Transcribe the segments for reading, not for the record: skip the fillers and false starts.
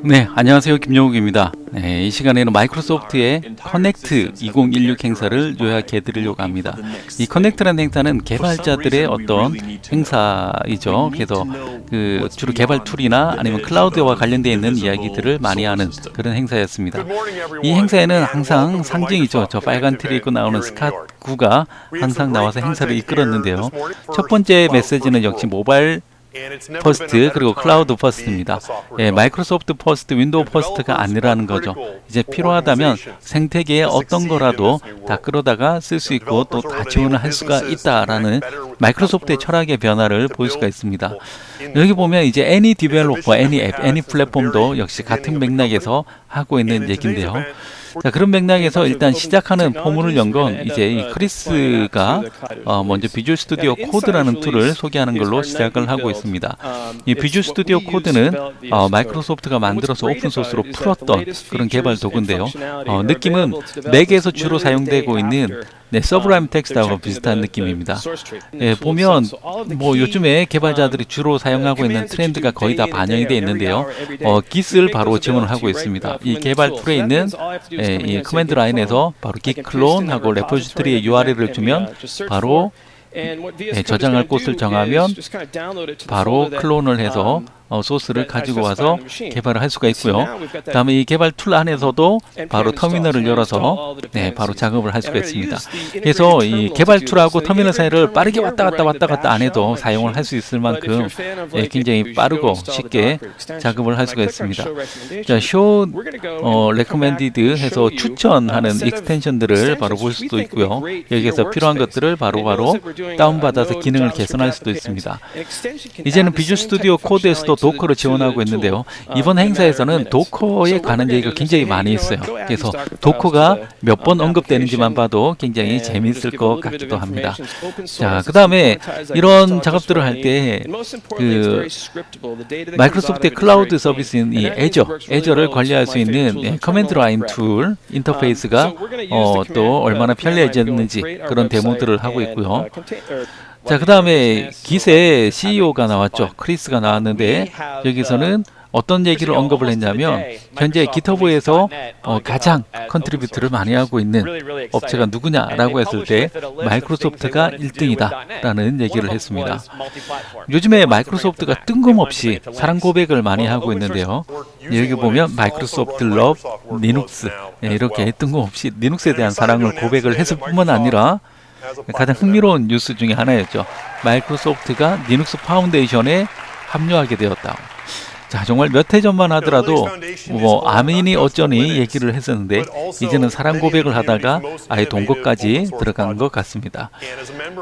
네, 안녕하세요. 김용욱입니다. 이 시간에는 마이크로소프트의 커넥트 2016 행사를 요약해 드리려고 합니다. 이 커넥트라는 행사는 개발자들의 어떤 행사이죠. 그래서 주로 개발 툴이나 아니면 클라우드와 관련되어 있는 이야기들을 많이 하는 그런 행사였습니다. 이 행사에는 항상 상징이죠. 저 빨간 틀이 입고 나오는 스캇9가 항상 나와서 행사를 이끌었는데요. 첫 번째 메시지는 역시 모바일 퍼스트 그리고 클라우드 퍼스트입니다. 마이크로소프트 퍼스트, 윈도우 퍼스트가 아니라는 거죠. 이제 필요하다면 생태계에 어떤 거라도 다 끌어다가 쓸 수 있고 또 다 지원을 할 수가 있다라는 마이크로소프트의 철학의 변화를 볼 수가 있습니다. 여기 보면 이제 any developer, any app, any 플랫폼도 역시 같은 맥락에서 하고 있는 얘기인데요. 자, 그런 맥락에서 일단 시작하는 포문을 연 건 이제 이 크리스가 먼저 비주얼 스튜디오 코드라는 툴을 소개하는 걸로 시작을 하고 있습니다. 이 비주얼 스튜디오 코드는 마이크로소프트가 만들어서 오픈소스로 풀었던 그런 개발 도구인데요. 느낌은 맥에서 주로 사용되고 있는 서브라임 텍스트하고 비슷한 느낌입니다. 보면 뭐 요즘에 개발자들이 주로 사용하고 있는 트렌드가 거의 다 반영이 되어 있는데요. Git을 바로 지원을 하고 있습니다. 이 개발 툴에 있는 이 커맨드 라인에서 바로 git 클론하고 레포지토리의 URL을 주면 바로 저장할 곳을 정하면 바로 클론을 해서 소스를 가지고 와서 개발을 할 수가 있고요. 그 다음에 이 개발 툴 안에서도 바로 터미널을 열어서 바로 작업을 할 수가 있습니다. 그래서 이 개발 툴하고 터미널 사이를 빠르게 왔다 갔다 안 해도 사용을 할 수 있을 만큼 굉장히 빠르고 쉽게 작업을 할 수가 있습니다. 자, show recommended 해서 추천하는 익스텐션들을 바로 볼 수도 있고요. 여기에서 필요한 것들을 바로 다운받아서 기능을 개선할 수도 있습니다. 이제는 비주얼 스튜디오 코드에서도 도커를 지원하고 있는데요. 이번 행사에서는 도커에 관한 얘기가 굉장히 많이 있어요. 그래서 도커가 몇 번 언급되는지만 봐도 굉장히 재미있을 것 같기도 합니다. 자, 그 다음에 이런 작업들을 할 때 마이크로소프트의 클라우드 서비스인 이 애저를 관리할 수 있는 커맨드 라인 툴 인터페이스가 또 얼마나 편리해졌는지 그런 데모들을 하고 있고요. 자, 그 다음에 Git의 CEO가 나왔죠. 크리스가 나왔는데 여기서는 어떤 얘기를 언급을 했냐면 현재 GitHub에서 가장 컨트리뷰트를 많이 하고 있는 업체가 누구냐라고 했을 때 마이크로소프트가 1등이다 라는 얘기를 했습니다. 요즘에 마이크로소프트가 뜬금없이 사랑 고백을 많이 하고 있는데요. 여기 보면 마이크로소프트 러브 리눅스 이렇게 뜬금없이 리눅스에 대한 사랑을 고백을 했을 뿐만 아니라 가장 흥미로운 뉴스 중에 하나였죠. 마이크로소프트가 리눅스 파운데이션에 합류하게 되었다. 자, 정말 몇 해 전만 하더라도 뭐 아미니 어쩌니 얘기를 했었는데 이제는 사랑 고백을 하다가 아예 동거까지 들어간 것 같습니다.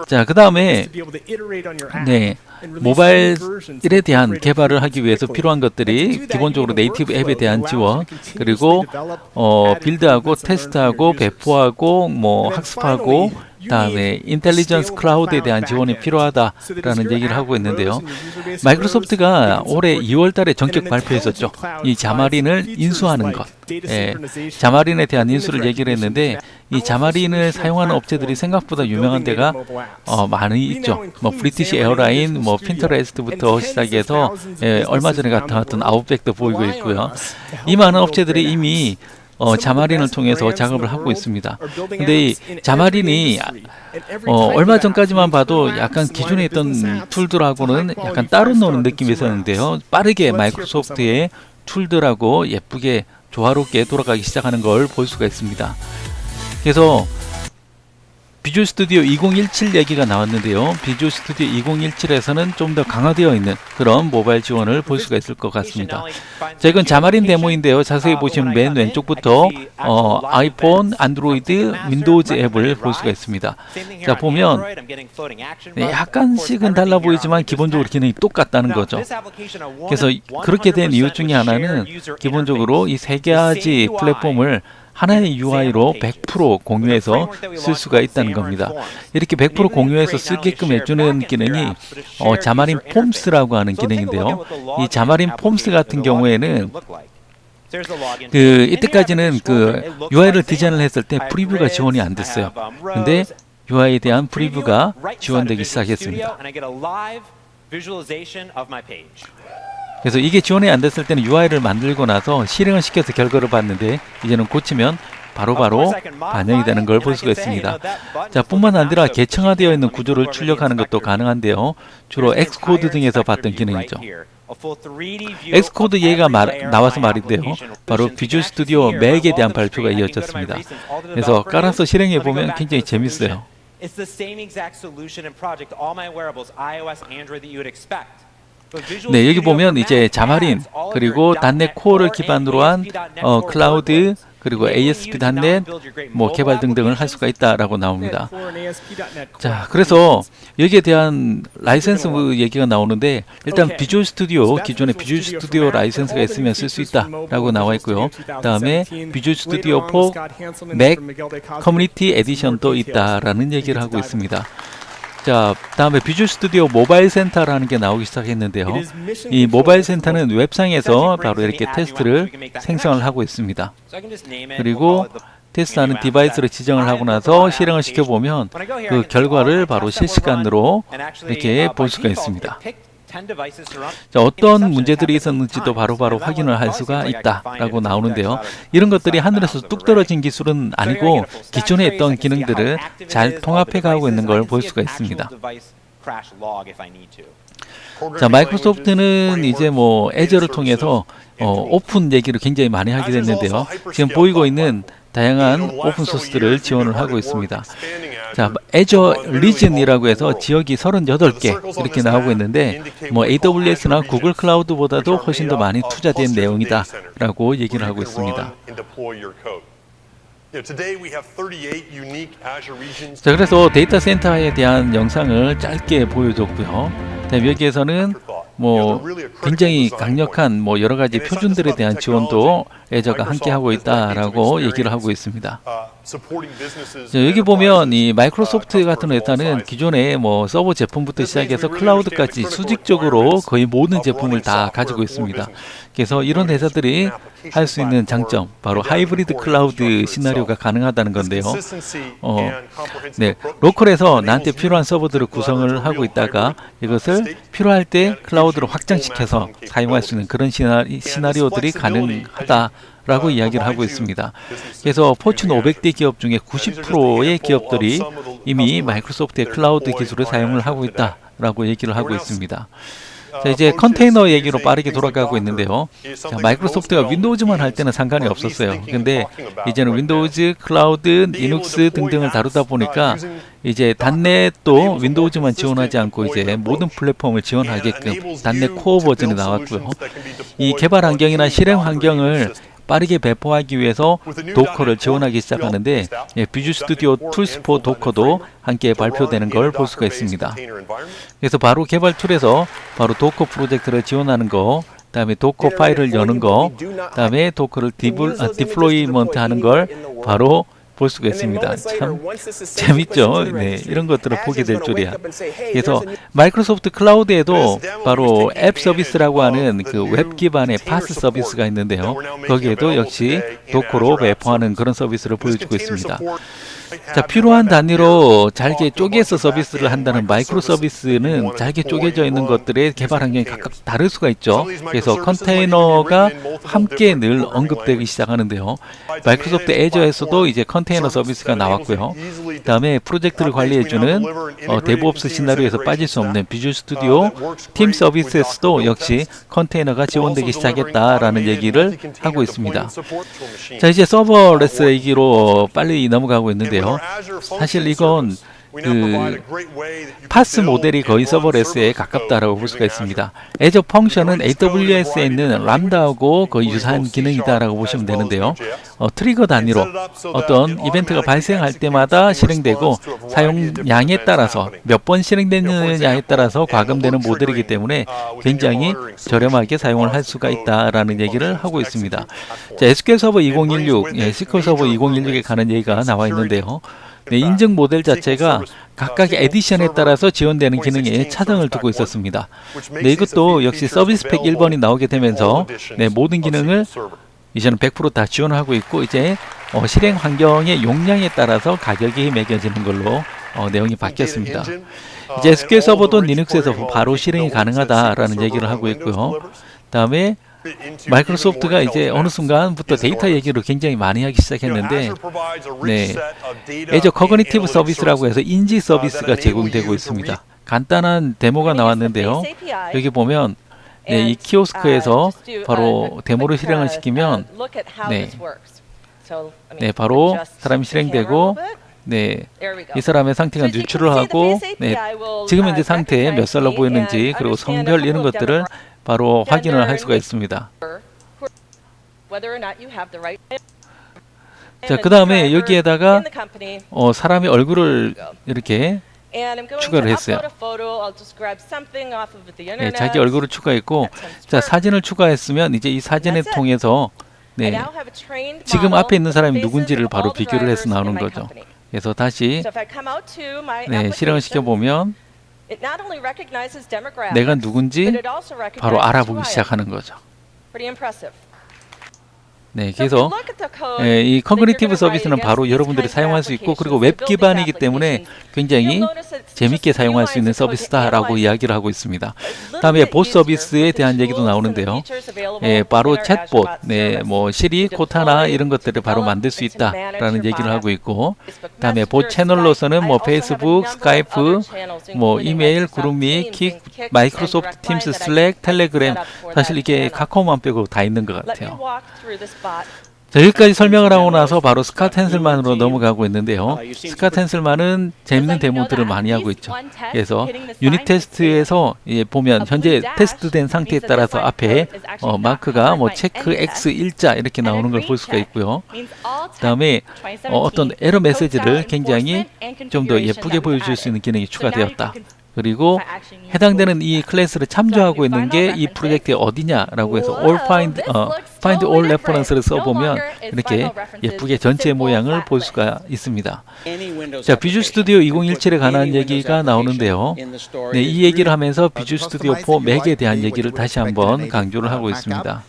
자, 그 다음에 모바일에 대한 개발을 하기 위해서 필요한 것들이 기본적으로 네이티브 앱에 대한 지원, 그리고 빌드하고 테스트하고 배포하고 뭐 학습하고 다음에 인텔리전스 클라우드에 대한 지원이 필요하다라는 얘기를 하고 있는데요. 마이크로소프트가 올해 2월 달에 전격 발표했었죠. 이 자마린을 인수하는 것. 자마린에 대한 인수를 얘기를 했는데 이 자마린을 사용하는 업체들이 생각보다 유명한 데가 많이 있죠. 뭐 브리티시 에어라인, 뭐 핀터레스트부터 시작해서 얼마 전에 나왔던 아웃백도 보이고 있고요. 이 많은 업체들이 이미 자마린을 통해서 작업을 하고 있습니다. 근데 이 자마린이 얼마 전까지만 봐도 약간 기존에 있던 툴들하고는 약간 따로 노는 느낌이 있었는데요. 빠르게 마이크로소프트의 툴들하고 예쁘게 조화롭게 돌아가기 시작하는 걸 볼 수가 있습니다. 그래서 비주얼 스튜디오 2017 얘기가 나왔는데요. 비주얼 스튜디오 2017에서는 좀 더 강화되어 있는 그런 모바일 지원을 볼 수가 있을 것 같습니다. 자, 이건 자마린 데모인데요. 자세히 보시면 맨 왼쪽부터 아이폰, 안드로이드, 윈도우즈 앱을 볼 수가 있습니다. 자, 보면 약간씩은 달라 보이지만 기본적으로 기능이 똑같다는 거죠. 그래서 그렇게 된 이유 중에 하나는 기본적으로 이 세 가지 플랫폼을 하나의 UI로 100% 공유해서 쓸 수가 있다는 겁니다. 이렇게 100% 공유해서 쓰게끔 해주는 기능이 자마린 폼스라고 하는 기능인데요. 이 자마린 폼스 같은 경우에는 이때까지는 UI를 디자인을 했을 때 프리뷰가 지원이 안 됐어요. 근데 UI에 대한 프리뷰가 지원되기 시작했습니다. 그래서 이게 지원이 안 됐을 때는 UI를 만들고 나서 실행을 시켜서 결과를 봤는데 이제는 고치면 바로바로 반영이 되는 걸 볼 수가 있습니다. 자, 뿐만 아니라 계층화되어 있는 구조를 출력하는 것도 가능한데요. 주로 엑스코드 등에서 봤던 기능이죠. 엑스코드 얘기가 나와서 말인데요. 바로 비주얼 스튜디오 맥에 대한 발표가 이어졌습니다. 그래서 깔아서 실행해 보면 굉장히 재밌어요. 네, 여기 보면 이제 자마린 그리고 .NET 코어를 기반으로 한 클라우드 그리고 ASP.NET 뭐 개발 등등을 할 수가 있다라고 나옵니다. 자, 그래서 여기에 대한 라이센스 얘기가 나오는데 일단 비주얼 스튜디오 기존에 비주얼 스튜디오 라이센스가 있으면 쓸 수 있다라고 나와 있고요. 그다음에 비주얼 스튜디오 4 맥 커뮤니티 에디션도 있다라는 얘기를 하고 있습니다. 자, 다음에 비주얼 스튜디오 모바일 센터라는 게 나오기 시작했는데요. 이 모바일 센터는 웹상에서 바로 이렇게 테스트를 생성을 하고 있습니다. 그리고 테스트하는 디바이스를 지정을 하고 나서 실행을 시켜보면 그 결과를 바로 실시간으로 이렇게 볼 수가 있습니다. 자, 어떤 문제들이 있었는지도 바로바로 확인을 할 수가 있다라고 나오는데요. 이런 것들이 하늘에서 뚝 떨어진 기술은 아니고 기존에 있던 기능들을 잘 통합해 가고 있는 걸 볼 수가 있습니다. 자, 마이크로소프트는 이제 뭐 애저를 통해서 오픈 얘기를 굉장히 많이 하게 됐는데요. 지금 보이고 있는 다양한 오픈 소스들을 지원을 하고 있습니다. 자, 애저 리전이라고 해서 지역이 38개 이렇게 나오고 있는데 뭐 AWS나 구글 클라우드보다도 훨씬 더 많이 투자된 내용이다라고 얘기를 하고 있습니다. 자, 그래서 데이터 센터에 대한 영상을 짧게 보여줬고요. 여기에서는 뭐 굉장히 강력한 뭐 여러 가지 표준들에 대한 지원도 애저가 함께 하고 있다라고 얘기를 하고 있습니다. 자, 여기 보면 이 마이크로소프트 같은 회사는 기존에 뭐 서버 제품부터 시작해서 클라우드까지 수직적으로 거의 모든 제품을 다 가지고 있습니다. 그래서 이런 회사들이 할 수 있는 장점, 바로 하이브리드 클라우드 시나리오가 가능하다는 건데요. 네, 로컬에서 나한테 필요한 서버들을 구성을 하고 있다가 이것을 필요할 때 클라우드로 확장시켜서 사용할 수 있는 그런 시나리오들이 가능하다라고 이야기를 하고 있습니다. 그래서 포춘 500대 기업 중에 90%의 기업들이 이미 마이크로소프트의 클라우드 기술을 사용을 하고 있다라고 얘기를 하고 있습니다. 자, 이제 컨테이너 얘기로 빠르게 돌아가고 있는데요. 자, 마이크로소프트가 윈도우즈만 할 때는 상관이 없었어요. 근데 이제는 윈도우즈, 클라우드, 리눅스 등등을 다루다 보니까 이제 .NET도 윈도우즈만 지원하지 않고 이제 모든 플랫폼을 지원하게끔 .NET 코어 버전이 나왔고요. 이 개발 환경이나 실행 환경을 빠르게 배포하기 위해서 도커를 지원하기 시작하는데 비주얼 스튜디오 툴스 포 도커도 함께 발표되는 걸 볼 수가 있습니다. 그래서 바로 개발 툴에서 바로 도커 프로젝트를 지원하는 거, 다음에 도커 파일을 여는 거, 다음에 도커를 디플로이먼트 하는 걸 바로 볼 수가 있습니다. 참 재밌죠? 네, 이런 것들을 보게 될 줄이야. 그래서 마이크로소프트 클라우드에도 바로 앱 서비스라고 하는 그 웹 기반의 파스 서비스가 있는데요. 거기에도 역시 도커로 배포하는 그런 서비스를 보여주고 있습니다. 자, 필요한 단위로 잘게 쪼개서 서비스를 한다는 마이크로 서비스는 잘게 쪼개져 있는 것들의 개발 환경이 각각 다를 수가 있죠. 그래서 컨테이너가 함께 늘 언급되기 시작하는데요. 마이크로소프트 애저에서도 이제 컨테이너 서비스가 나왔고요. 그 다음에 프로젝트를 관리해주는 데브옵스 시나리오에서 빠질 수 없는 비주얼 스튜디오 팀 서비스에서도 역시 컨테이너가 지원되기 시작했다라는 얘기를 하고 있습니다. 자, 이제 서버레스 얘기로 빨리 넘어가고 있는데요. 사실 이건 그 파스 모델이 거의 서버레스에 가깝다라고 볼 수가 있습니다. 애저 펑션은 AWS에 있는 람다하고 거의 유사한 기능이다라고 보시면 되는데요. 트리거 단위로 어떤 이벤트가 발생할 때마다 실행되고 사용량에 따라서 몇 번 실행되느냐에 따라서 과금되는 모델이기 때문에 굉장히 저렴하게 사용을 할 수가 있다라는 얘기를 하고 있습니다. 자, SQL 서버 2016, SQL 서버 2016에 관한 얘기가 나와 있는데요. 네, 인증 모델 자체가 각각의 에디션에 따라서 지원되는 기능에 차등을 두고 있었습니다. 네, 이것도 역시 서비스 팩 1번이 나오게 되면서 네, 모든 기능을 이제는 100% 다 지원을 하고 있고 이제 실행 환경의 용량에 따라서 가격이 매겨지는 걸로 내용이 바뀌었습니다. 이제 SQL 서버도 리눅스에서 바로 실행이 가능하다라는 얘기를 하고 있고요. 다음에 마이크로소프트가 이제 어느 순간부터 데이터 얘기를 굉장히 많이 하기 시작했는데, 네, 애저 커그니티브 서비스라고 해서 인지 서비스가 제공되고 있습니다. 간단한 데모가 나왔는데요. 여기 보면 네, 이 키오스크에서 바로 데모를 실행을 시키면 네, 네, 바로 사람이 실행되고, 네, 이 사람의 상태가 누출을 하고, 네, 지금 현재 상태에 몇 살로 보이는지, 그리고 성별 이런 것들을 바로 확인을 할 수가 있습니다. 자, 그 다음에 여기에다가 사람의 얼굴을 이렇게 추가를 했어요. 네, 자기 얼굴을 추가했고, 자, 사진을 추가했으면 이제 이 사진을 통해서 네, 지금 앞에 있는 사람이 누군지를 바로 비교를 해서 나오는 거죠. 그래서 다시 네, 실행을 시켜보면 내가 누군지 바로 알아보기 시작하는 거죠. 네, 그래서 이 커그니티브 서비스는 바로 여러분들이 사용할 수 있고, 그리고 웹 기반이기 때문에 굉장히 재밌게 사용할 수 있는 서비스다라고 이야기를 하고 있습니다. 다음에 봇 서비스에 대한 얘기도 나오는데요. 바로 챗봇, 네, 뭐 시리, 코타나 이런 것들을 바로 만들 수 있다라는 얘기를 하고 있고, 다음에 봇 채널로서는 뭐 페이스북, 스카이프, 뭐 이메일, 그룹미, 킥, 마이크로소프트 팀스, 슬랙, 텔레그램, 사실 이게 카카오만 빼고 다 있는 것 같아요. 자, 여기까지 설명을 하고 나서 바로 스캇 henselman으로 넘어가고 있는데요. 스캇 henselman은 재밌는 데모들을 많이 하고 있죠. 그래서 유닛 테스트에서 보면 현재 테스트된 상태에 따라서 앞에 마크가 뭐 체크 X 일자 이렇게 나오는 걸 볼 수가 있고요. 그 다음에 어떤 에러 메시지를 굉장히 좀 더 예쁘게 보여줄 수 있는 기능이 추가되었다. 그리고 해당되는 이 클래스를 참조하고 있는 게 이 프로젝트의 어디냐라고 해서 find all reference를 써보면 이렇게 예쁘게 전체 모양을 볼 수가 있습니다. 자, 비주얼 스튜디오 2017에 관한 얘기가 나오는데요. 네, 이 얘기를 하면서 비주얼 스튜디오 4 맥에 대한 얘기를 다시 한번 강조를 하고 있습니다.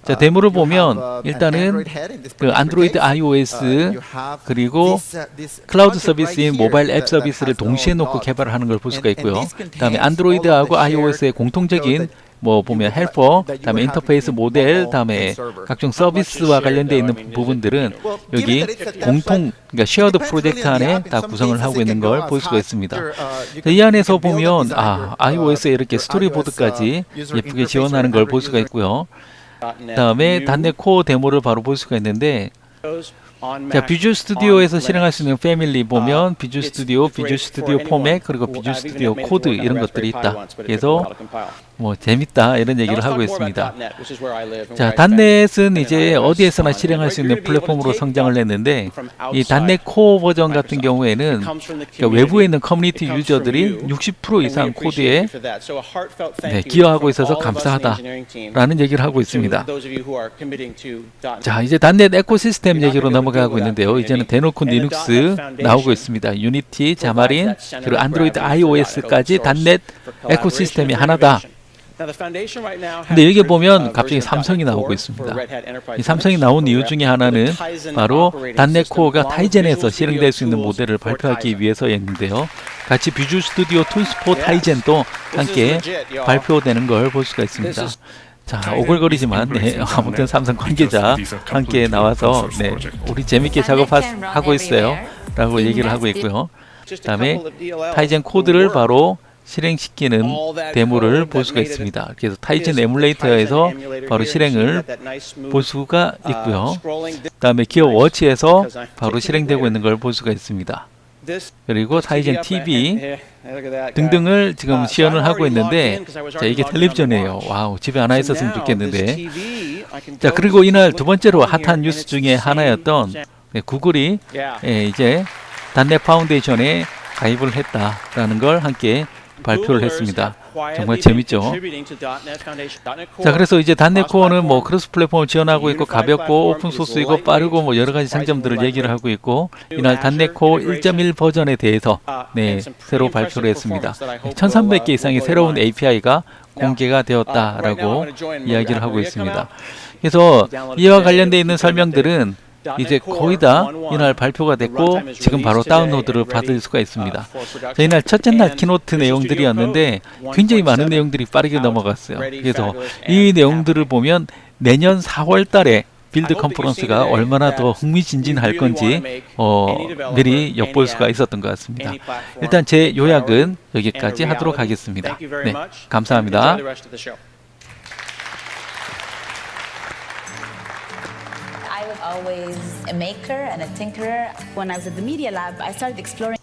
자, 데모를 보면 일단은 그 안드로이드 iOS 그리고 클라우드 서비스인 모바일 앱 서비스를 동시에 놓고 개발을 하는 걸 볼 수가 있고요. 그다음에 안드로이드하고 iOS의 공통적인 뭐 보면 헬퍼, 다음에 인터페이스 모델, 다음에 각종 서비스와 관련되어 있는 부분들은 여기 공통, 그러니까 쉐어드 프로젝트 안에 다 구성을 하고 있는 걸 볼 수가 있습니다. 이 안에서 보면 iOS에 이렇게 스토리보드까지 예쁘게 지원하는 걸 볼 수가 있고요. 다음에 .NET 코어 데모를 바로 볼 수가 있는데, 자, 비주얼 스튜디오에서 실행할 수 있는 패밀리 보면 비주얼 스튜디오, 비주얼 스튜디오 포맷, 그리고 비주얼 스튜디오 코드 이런 것들이 있다. 그래서 뭐 재밌다 이런 얘기를 하고 있습니다. 자, .NET은 이제 어디에서나 실행할 수 있는 플랫폼으로 성장을 했는데, 이 .NET 코어 버전 같은 경우에는 그러니까 외부에 있는 커뮤니티 유저들이 60% 이상 코드에 네, 기여하고 있어서 감사하다라는 얘기를 하고 있습니다. 자, 이제 .NET 에코시스템 얘기로 넘어가고 있는데요. 이제는 대놓고 리눅스 나오고 있습니다. 유니티, 자마린, 그리고 안드로이드 iOS까지 .NET 에코시스템이 하나다. 근데 여기 보면 갑자기 삼성이 나오고 있습니다. 이 삼성이 나온 이유 중에 하나는 바로 .NET 코어가 타이젠에서 실행될 수 있는 모델을 발표하기 위해서였는데요. 같이 비주얼 스튜디오 툴스 포 타이젠도 함께 발표되는 걸 볼 수가 있습니다. 자, 오글거리지만 네, 아무튼 삼성 관계자 함께 나와서 네, 우리 재밌게 작업하고 있어요 라고 얘기를 하고 있고요. 그 다음에 타이젠 코드를 바로 실행시키는 데모를 볼 수가 있습니다. 그래서 타이젠 에뮬레이터에서 바로 실행을 볼 수가 있고요. 그 다음에 기어 워치에서 바로 실행되고 있는 걸 볼 수가 있습니다. 그리고 타이젠 TV 등등을 지금 시연을 하고 있는데, 자, 이게 텔레비전이에요. 와우, 집에 하나 있었으면 좋겠는데. 자, 그리고 이날 두 번째로 핫한 뉴스 중에 하나였던 구글이 이제 .NET 파운데이션에 가입을 했다라는 걸 함께 발표를 했습니다. 정말 재밌죠. 자, 그래서 이제 .NET 코어는 뭐 크로스 플랫폼을 지원하고 있고 가볍고 오픈소스이고 빠르고 뭐 여러 가지 장점들을 얘기를 하고 있고, 이날 .NET 코어 1.1 버전에 대해서 네, 새로 발표를 했습니다. 1300개 이상의 새로운 API가 공개가 되었다라고 이야기를 하고 있습니다. 그래서 이와 관련되어 있는 설명들은 이제 거의 다 이날 발표가 됐고 지금 바로 다운로드를 받을 수가 있습니다. 자, 이날 첫째 날 키노트 내용들이었는데 굉장히 많은 내용들이 빠르게 넘어갔어요. 그래서 이 내용들을 보면 내년 4월 달에 빌드 컨퍼런스가 얼마나 더 흥미진진할 건지 미리 엿볼 수가 있었던 것 같습니다. 일단 제 요약은 여기까지 하도록 하겠습니다. 네, 감사합니다. I was always a maker and a tinkerer. When I was at the Media Lab, I started exploring